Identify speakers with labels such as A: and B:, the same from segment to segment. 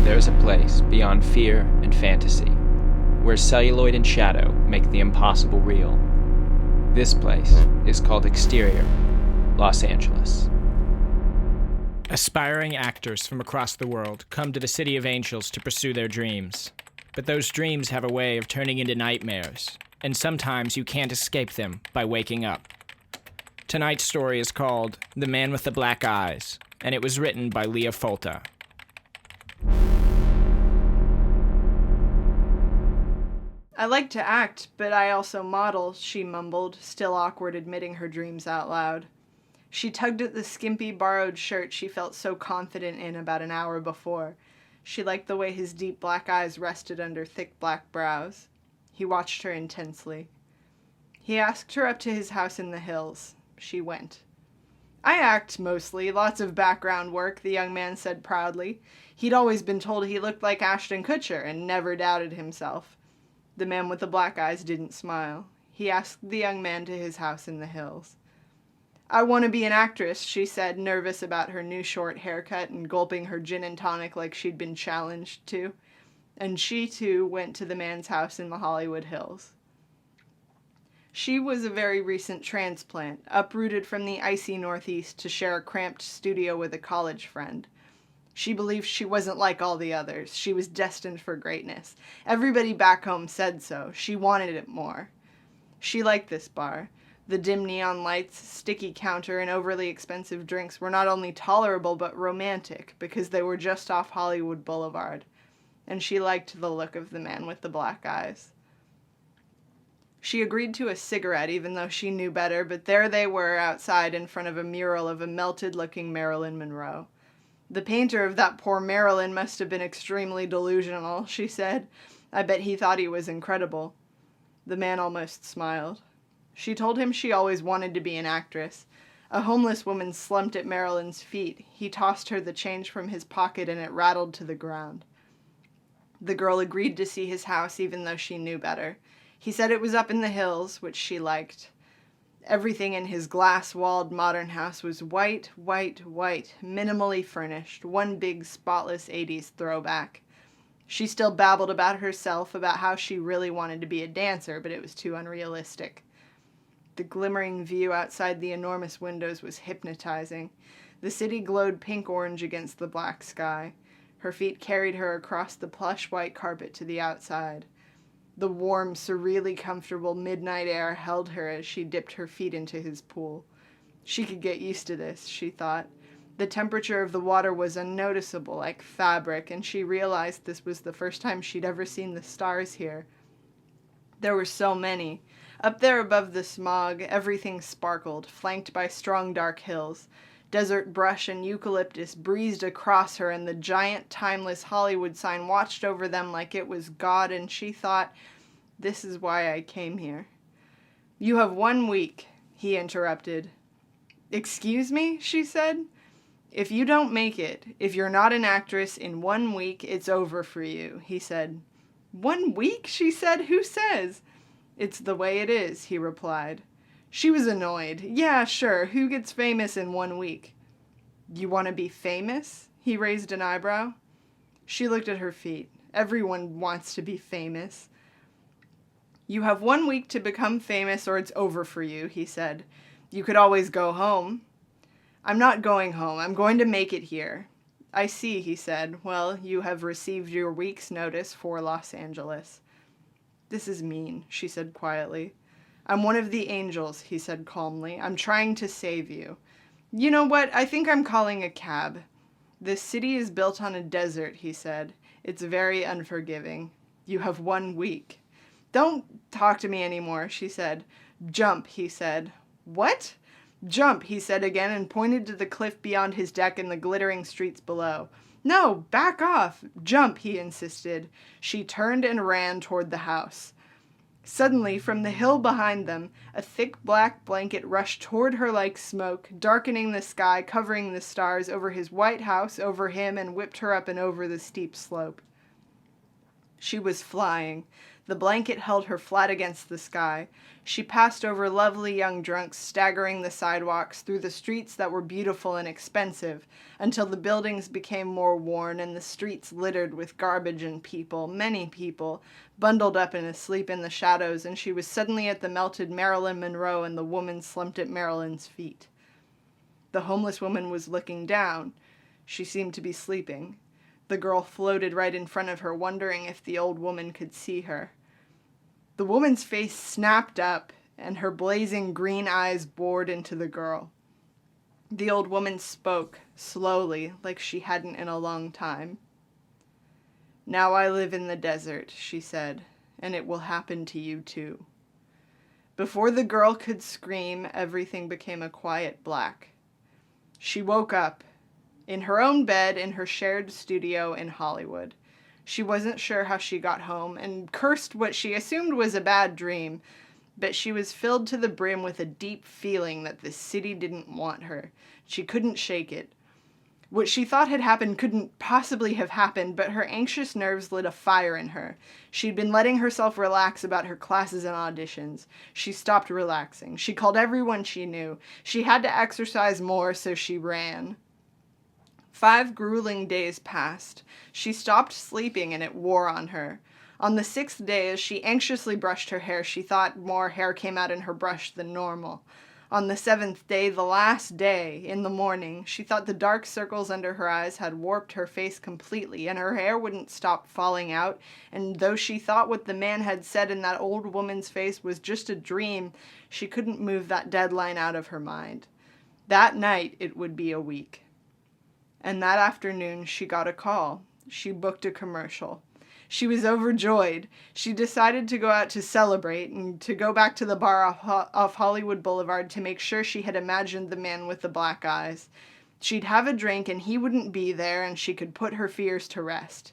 A: There is a place beyond fear and fantasy, where celluloid and shadow make the impossible real. This place is called Exterior, Los Angeles.
B: Aspiring actors from across the world come to the City of Angels to pursue their dreams. But those dreams have a way of turning into nightmares, and sometimes you can't escape them by waking up. Tonight's story is called The Man with the Black Eyes, and it was written by Leah Folta.
C: I like to act, but I also model, she mumbled, still awkward admitting her dreams out loud. She tugged at the skimpy, borrowed shirt she felt so confident in about an hour before. She liked the way his deep black eyes rested under thick black brows. He watched her intensely. He asked her up to his house in the hills. She went. I act, mostly. Lots of background work, the young man said proudly. He'd always been told he looked like Ashton Kutcher and never doubted himself. The man with the black eyes didn't smile. He asked the young man to his house in the hills. I want to be an actress, she said, nervous about her new short haircut and gulping her gin and tonic like she'd been challenged to. And she, too, went to the man's house in the Hollywood Hills. She was a very recent transplant, uprooted from the icy Northeast to share a cramped studio with a college friend. She believed she wasn't like all the others. She was destined for greatness. Everybody back home said so. She wanted it more. She liked this bar. The dim neon lights, sticky counter, and overly expensive drinks were not only tolerable but romantic because they were just off Hollywood Boulevard. And she liked the look of the man with the black eyes. She agreed to a cigarette even though she knew better, but there they were outside in front of a mural of a melted-looking Marilyn Monroe. The painter of that poor Marilyn must have been extremely delusional, she said. I bet he thought he was incredible. The man almost smiled. She told him she always wanted to be an actress. A homeless woman slumped at Marilyn's feet. He tossed her the change from his pocket and it rattled to the ground. The girl agreed to see his house even though she knew better. He said it was up in the hills, which she liked. Everything in his glass-walled modern house was white, white, white, minimally furnished, one big spotless 80s throwback. She still babbled about herself, about how she really wanted to be a dancer, but it was too unrealistic. The glimmering view outside the enormous windows was hypnotizing. The city glowed pink-orange against the black sky. Her feet carried her across the plush white carpet to the outside. The warm, surreally comfortable midnight air held her as she dipped her feet into his pool. She could get used to this, she thought. The temperature of the water was unnoticeable, like fabric, and she realized this was the first time she'd ever seen the stars here. There were so many. Up there above the smog, everything sparkled, flanked by strong dark hills. Desert brush and eucalyptus breezed across her, and the giant, timeless Hollywood sign watched over them like it was God, and she thought, this is why I came here. You have 1 week, he interrupted. Excuse me, she said. If you don't make it, if you're not an actress in 1 week, it's over for you, he said. 1 week, she said. Who says? It's the way it is, he replied. She was annoyed. Yeah, sure, who gets famous in 1 week? You want to be famous? He raised an eyebrow. She looked at her feet. Everyone wants to be famous. You have 1 week to become famous or it's over for you, he said. You could always go home. I'm not going home. I'm going to make it here. I see, he said. Well, you have received your week's notice for Los Angeles. This is mean, she said quietly. I'm one of the angels, he said calmly. I'm trying to save you. You know what? I think I'm calling a cab. This city is built on a desert, he said. It's very unforgiving. You have 1 week. Don't talk to me anymore, she said. Jump, he said. What? Jump, he said again and pointed to the cliff beyond his deck and the glittering streets below. No, back off. Jump, he insisted. She turned and ran toward the house. Suddenly, from the hill behind them, a thick black blanket rushed toward her like smoke, darkening the sky, covering the stars, over his white house, over him, and whipped her up and over the steep slope. She was flying. The blanket held her flat against the sky. She passed over lovely young drunks staggering the sidewalks through the streets that were beautiful and expensive, until the buildings became more worn and the streets littered with garbage and people, many people, bundled up and asleep in the shadows, and she was suddenly at the melted Marilyn Monroe, and the woman slumped at Marilyn's feet. The homeless woman was looking down. She seemed to be sleeping. The girl floated right in front of her, wondering if the old woman could see her. The woman's face snapped up, and her blazing green eyes bored into the girl. The old woman spoke, slowly, like she hadn't in a long time. "Now I live in the desert," she said, "and it will happen to you too." Before the girl could scream, everything became a quiet black. She woke up, in her own bed in her shared studio in Hollywood. She wasn't sure how she got home, and cursed what she assumed was a bad dream, but she was filled to the brim with a deep feeling that the city didn't want her. She couldn't shake it. What she thought had happened couldn't possibly have happened, but her anxious nerves lit a fire in her. She'd been letting herself relax about her classes and auditions. She stopped relaxing. She called everyone she knew. She had to exercise more, so she ran. 5 grueling days passed. She stopped sleeping, and it wore on her. On the 6th day, as she anxiously brushed her hair, she thought more hair came out in her brush than normal. On the 7th day, the last day, in the morning, she thought the dark circles under her eyes had warped her face completely, and her hair wouldn't stop falling out, and though she thought what the man had said in that old woman's face was just a dream, she couldn't move that deadline out of her mind. That night, it would be a week. And that afternoon, she got a call. She booked a commercial. She was overjoyed. She decided to go out to celebrate and to go back to the bar off Hollywood Boulevard to make sure she had imagined the man with the black eyes. She'd have a drink and he wouldn't be there, and she could put her fears to rest.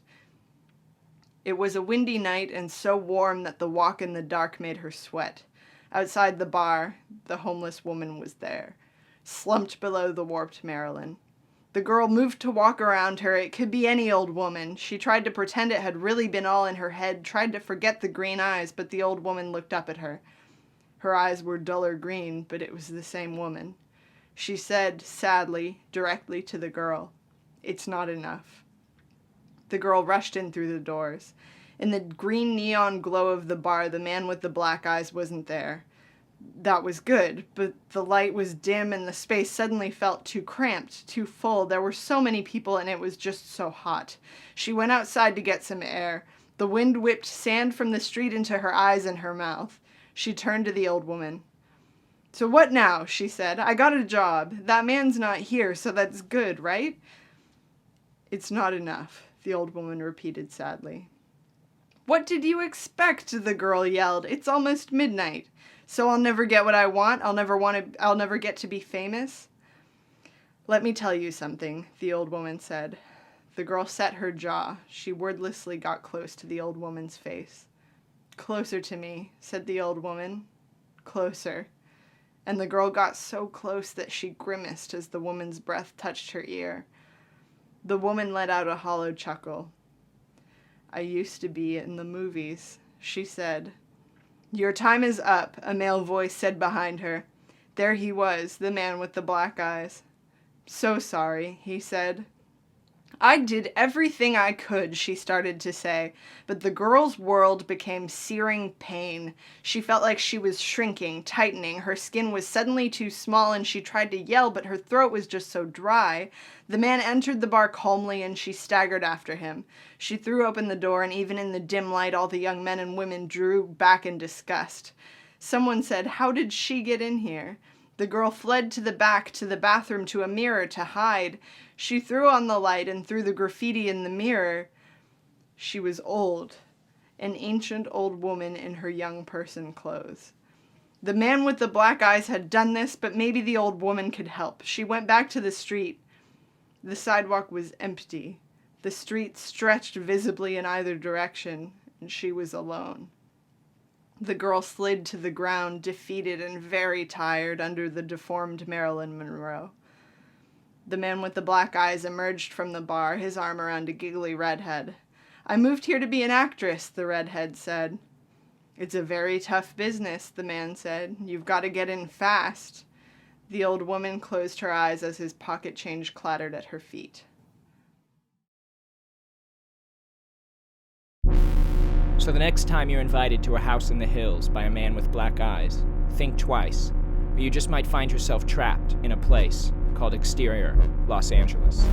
C: It was a windy night and so warm that the walk in the dark made her sweat. Outside the bar, the homeless woman was there, slumped below the warped Marilyn. The girl moved to walk around her. It could be any old woman. She tried to pretend it had really been all in her head, tried to forget the green eyes, but the old woman looked up at her. Her eyes were duller green, but it was the same woman. She said, sadly, directly to the girl, "It's not enough." The girl rushed in through the doors. In the green neon glow of the bar, the man with the black eyes wasn't there. That was good, but the light was dim and the space suddenly felt too cramped, too full. There were so many people and it was just so hot. She went outside to get some air. The wind whipped sand from the street into her eyes and her mouth. She turned to the old woman. "So what now?" she said. "I got a job. That man's not here, so that's good, right?" "It's not enough," the old woman repeated sadly. "What did you expect?" the girl yelled. "It's almost midnight. So I'll never get what I want? I'll never get to be famous?" "Let me tell you something," the old woman said. The girl set her jaw. She wordlessly got close to the old woman's face. "Closer to me," said the old woman. "Closer." And the girl got so close that she grimaced as the woman's breath touched her ear. The woman let out a hollow chuckle. "I used to be in the movies," she said. "Your time is up," a male voice said behind her. There he was, the man with the black eyes. "So sorry," he said. "I did everything I could," she started to say, but the girl's world became searing pain. She felt like she was shrinking, tightening. Her skin was suddenly too small and she tried to yell, but her throat was just so dry. The man entered the bar calmly and she staggered after him. She threw open the door and even in the dim light all the young men and women drew back in disgust. Someone said, "How did she get in here?" The girl fled to the back, to the bathroom, to a mirror to hide. She threw on the light and through the graffiti in the mirror. She was old, an ancient old woman in her young person clothes. The man with the black eyes had done this, but maybe the old woman could help. She went back to the street. The sidewalk was empty. The street stretched visibly in either direction, and she was alone. The girl slid to the ground, defeated and very tired, under the deformed Marilyn Monroe. The man with the black eyes emerged from the bar, his arm around a giggly redhead. I moved here to be an actress, the redhead said. It's a very tough business, the man said. You've got to get in fast. The old woman closed her eyes as his pocket change clattered at her feet.
B: So the next time you're invited to a house in the hills by a man with black eyes, think twice, or you just might find yourself trapped in a place called Exterior Los Angeles.